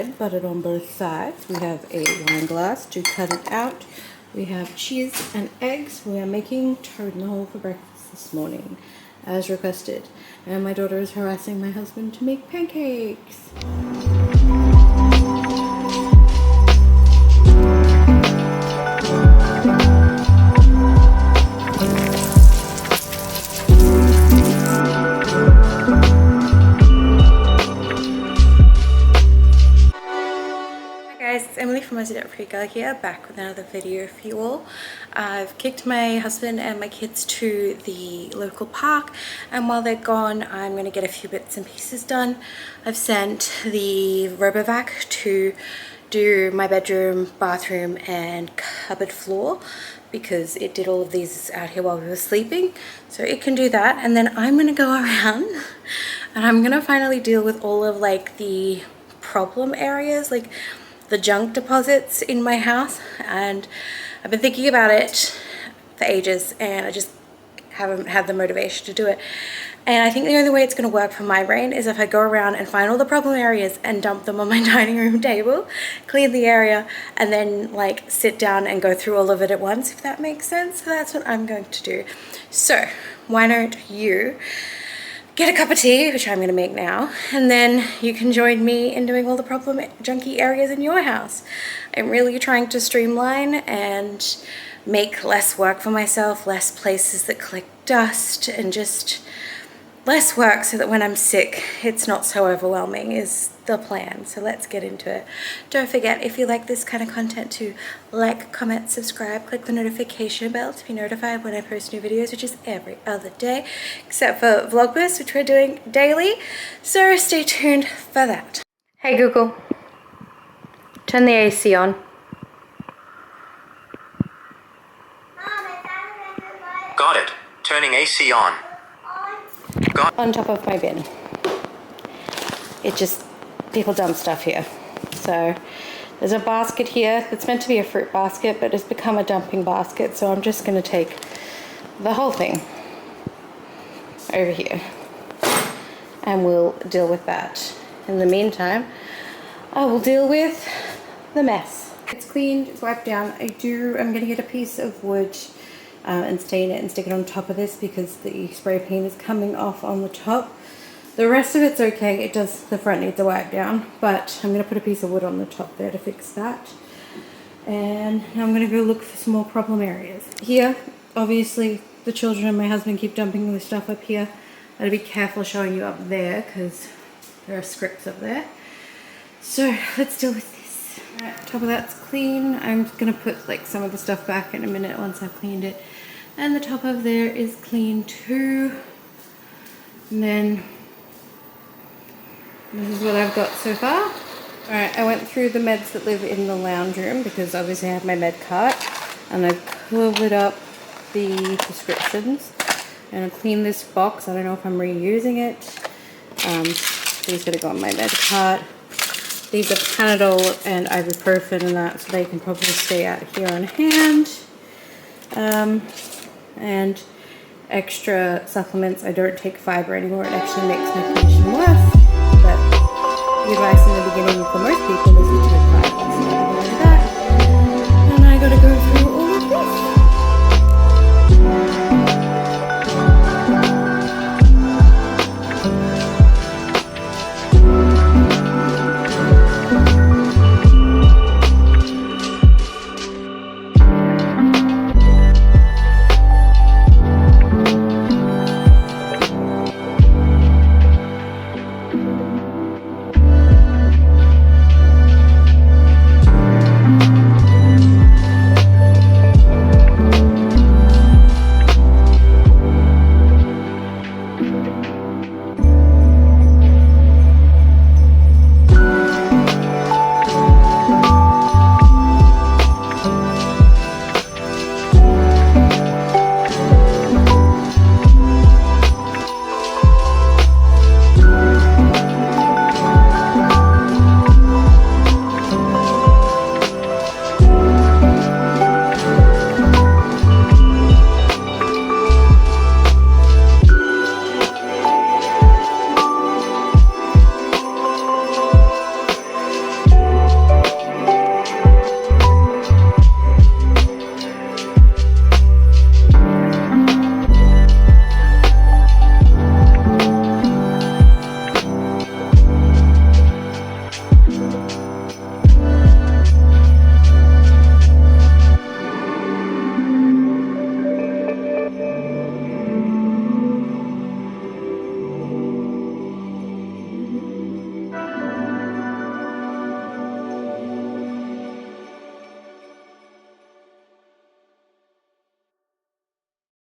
bread buttered on both sides. We have a wine glass to cut it out. We have cheese and eggs. We are making toad in the hole for breakfast this morning, as requested. And my daughter is harassing my husband to make pancakes. It's Emily from Decluttering here, back with another video for you all. I've kicked my husband and my kids to the local park, and while they're gone I'm going to get a few bits and pieces done. I've sent the RoboVac to do my bedroom, bathroom and cupboard floor because it did all of these out here while we were sleeping, so it can do that. And then I'm going to go around and I'm going to finally deal with all of like the problem areas, like the junk deposits in my house. And I've been thinking about it for ages and I just haven't had the motivation to do it. And I think the only way it's going to work for my brain is if I go around and find all the problem areas and dump them on my dining room table, clean the area, and then like sit down and go through all of it at once, if that makes sense. So that's what I'm going to do. So why don't you get a cup of tea, which I'm going to make now, and then you can join me in doing all the problem junky areas in your house. I'm really trying to streamline and make less work for myself, less places that collect dust, and just less work so that when I'm sick it's not so overwhelming is the plan. So let's get into it. Don't forget, if you like this kind of content, to like, comment, subscribe, click the notification bell to be notified when I post new videos, which is every other day except for Vlogmas, which we're doing daily, so stay tuned for that. Hey Google, turn the AC on. Got it. Turning AC on. On top of my bin. It just, people dump stuff here. So there's a basket here that's meant to be a fruit basket, but it's become a dumping basket. So I'm just going to take the whole thing over here and we'll deal with that. In the meantime, I will deal with the mess. It's cleaned, it's wiped down. I'm going to get a piece of wood and stain it and stick it on top of this because the spray paint is coming off on the top. The rest of it's okay. It does, the front needs a wipe down, but I'm going to put a piece of wood on the top there to fix that. And now I'm going to go look for some more problem areas. Here, obviously, the children and my husband keep dumping the stuff up here. I gotta be careful showing you up there because there are scripts up there. So let's deal with this. Alright, top of that's clean. I'm going to put like some of the stuff back in a minute once I've cleaned it. And the top of there is clean too. And then this is what I've got so far. Alright, I went through the meds that live in the lounge room because obviously I have my med cart, and I've covered up the prescriptions. I'm going to clean this box. I don't know if I'm reusing it. These are going to go on my med cart. These are Panadol and ibuprofen and that, so they can probably stay out here on hand. And extra supplements. I don't take fiber anymore. It actually makes my condition worse. But the advice in the beginning for most people is to take fiber. So I'm going to do that. And I gotta go